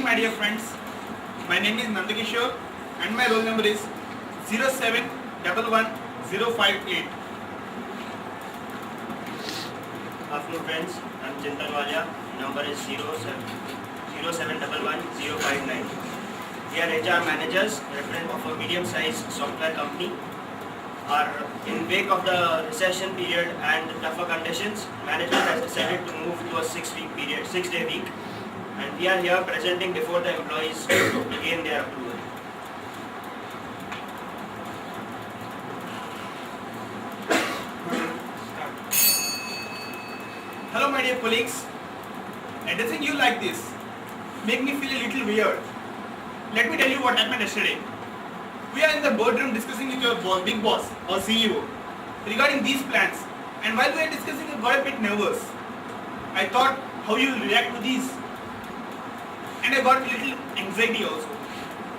my dear friends. My name is Nandakishore and my roll number is 0711058. Afternoon friends, I'm Chintan Walia. Number is 0711059. We are HR managers representative of a medium-sized software company. In wake of the recession period and tougher conditions, management has decided to move to a 6-day week, and we are here presenting before the employees to gain their approval. Hello my dear colleagues. Addressing you like this make me feel a little weird. Let me tell you what happened yesterday. We are in the boardroom discussing with your big boss or CEO regarding these plans, and while we are discussing I got a bit nervous. I thought how you will react to these, and I got a little anxiety also.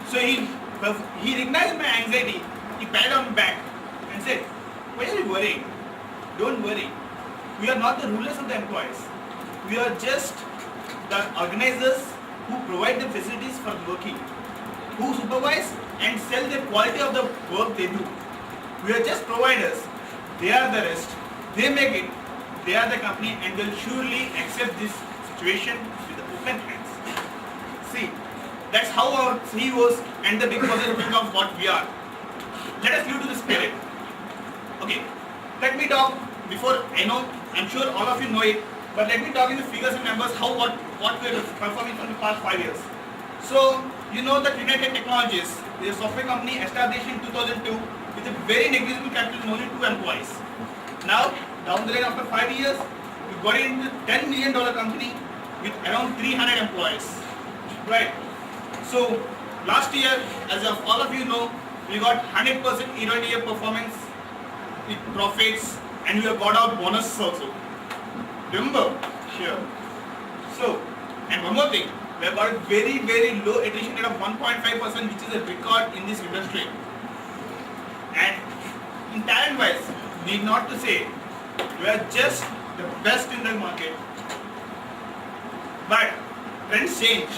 So he recognized my anxiety, he patted on my back and said, "Why are you worrying? Don't worry. We are not the rulers of the employees. We are just the organizers who provide the facilities for working, who supervise and sell the quality of the work they do. We are just providers. They are the rest. They make it. They are the company and will surely accept this situation with open hands." See, that's how our CEOs and the big bosses think of what we are. Let us live to the spirit. Okay, let me talk before I'm sure all of you know it, but let me talk in the figures and numbers what we are performing for the past 5 years. So, you know that United Technologies is a software company established in 2002 with a very negligible capital and only 2 employees. Now, down the line after 5 years, we got into a $10 million company with around 300 employees. Right? So, last year, as of all of you know, we got 100% year-on-year performance with profits, and we have got our bonuses also. Remember? Sure. So, and one more thing, we have got a very, very low attrition rate of 1.5%, which is a record in this industry. And in talent wise, need not to say, we are just the best in the market. But trends change.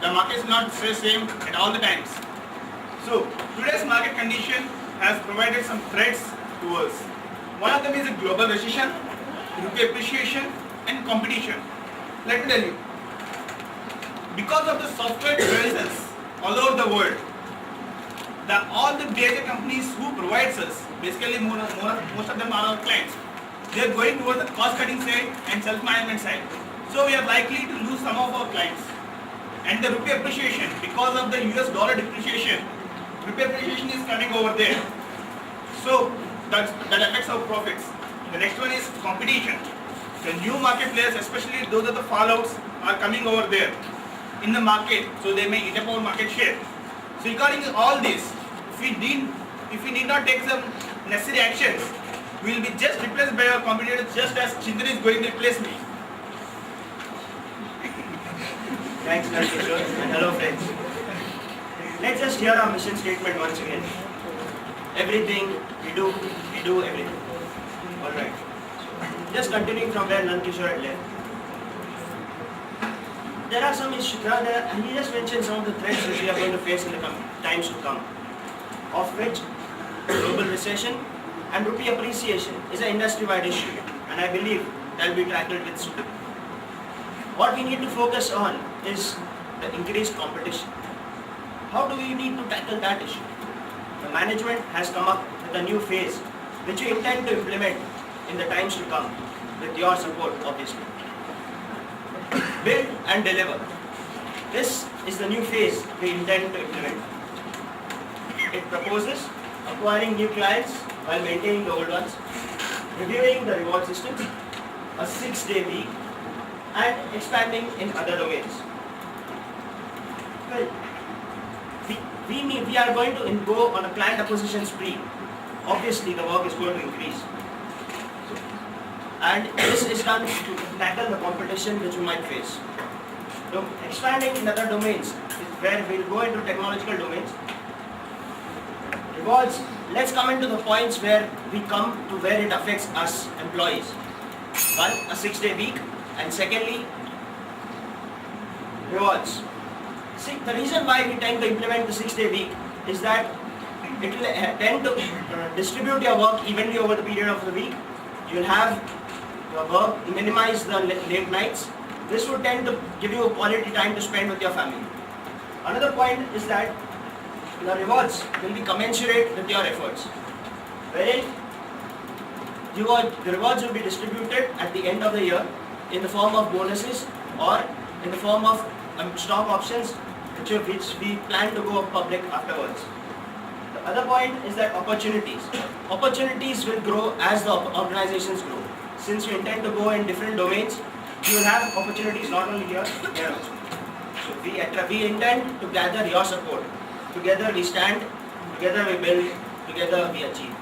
The market is not the same at all the times. So, today's market condition has provided some threats to us. One of them is a global recession, rupee appreciation, and competition. Let me tell you, because of the software devices all over the world, all the major companies who provides us, basically most of them are our clients, they are going towards the cost-cutting side and self-management side. So we are likely to lose some of our clients. And the rupee appreciation, because of the US dollar depreciation, rupee appreciation is coming over there. So that affects our profits. The next one is competition. The new market players, especially those of the fallouts, are coming over there in the market, so they may eat up our market share. So regarding all this, if we need not take some necessary actions, we will be just replaced by our competitors, just as Chintan is going to replace me. Thanks, Nandakishore, and hello friends. Let's just hear our mission statement once again. Everything we do everything. Alright. Just continuing from where Nandakishore had left. There are some issues, and he just mentioned some of the threats which we are going to face in the times to come, of which global recession and rupee appreciation is an industry-wide issue, and I believe that will be tackled with suit. What we need to focus on is the increased competition. How do we need to tackle that issue? The management has come up with a new phase which we intend to implement in the times to come with your support, obviously. Build and deliver. This is the new phase we intend to implement. It proposes acquiring new clients while maintaining the old ones, reviewing the reward systems, a 6-day week, and expanding in other domains. Well, we are going to go on a client acquisition spree. Obviously, the work is going to increase. And this is done to tackle the competition which we might face. So, expanding in other domains is where we'll go into technological domains. Rewards, let's come into the points where we come to where it affects us employees. One, a 6-day week, and secondly, rewards. See, the reason why we tend to implement the 6-day week is that it will tend to distribute your work evenly over the period of the week. You will have your work, minimize the late nights. This would tend to give you a quality time to spend with your family. Another point is that the rewards will be commensurate with your efforts, wherein the rewards will be distributed at the end of the year in the form of bonuses or in the form of stock options which we plan to go public afterwards. The other point is that opportunities will grow as the organizations grow. Since you intend to go in different domains, you will have opportunities not only here, but here also. So we intend to gather your support. Together we stand, together we build, together we achieve.